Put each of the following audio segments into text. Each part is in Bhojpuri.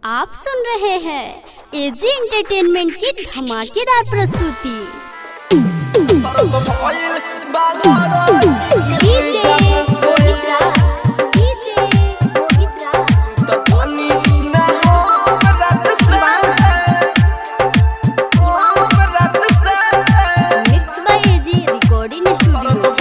आप सुन रहे हैं एजी एंटरटेनमेंट की धमाकेदार प्रस्तुति। Mix by AG recording studio.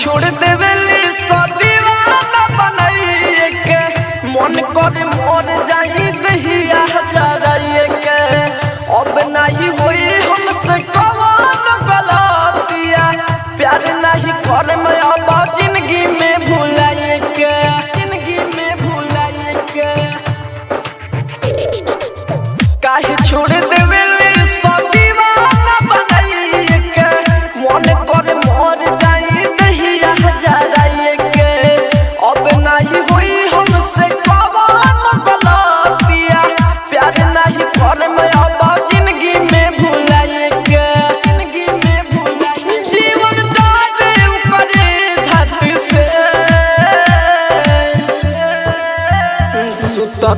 छोड़ देवेली सदीवाना बनाइए के मन कर मोर जाई दहिया हजाराइए के अब नहीं होई हमसे कौन गलतिया प्यार नहीं कर मैं अब जिंदगी में भुलाइए के जिंदगी में भुलाइए के काहे छोड़ देवेली सदीवाना बनाइए के मन कर मोर जाई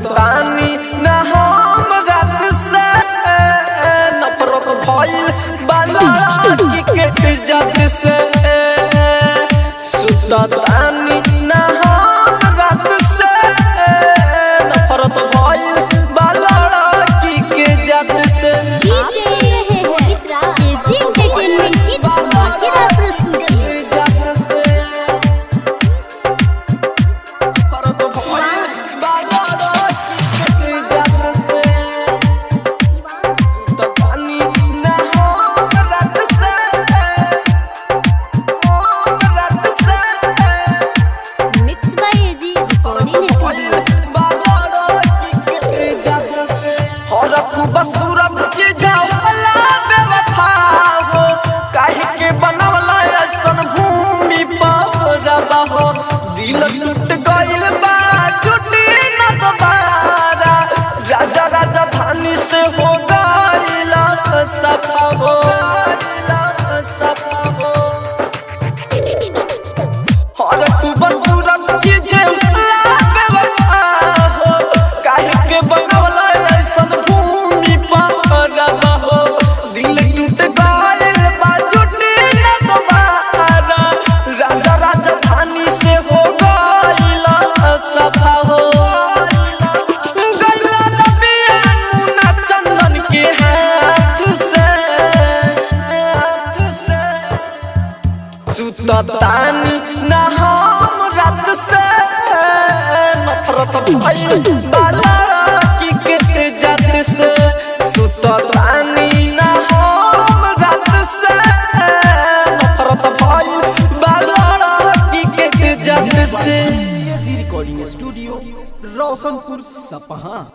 तानी न हम रात से नफरत भइल बाला के इज्जत से सुतानी न हम रात से नफरत भइल बाला के इज्जत से। एजी एंटरटेनमेंट की धमाकेदार प्रस्तुति। बसूरत चीज़ला बेवफा हो काहे के बनवला ऐसन भूमि पर हो दिल टूट गइल बा टूटी न दोबारा राजा राजा धानी से हो गइल सफा हो सफा हो और बसूरत चीज़ला बेवफा हो काहे के बनवला तानी न हम रात से नफरत भइल बाला के इज्जत से सुतानी न हम रात से नफरत भइल बाला के इज्जत से। रिकॉर्डिंग स्टूडियो रोशनपुर सपहा।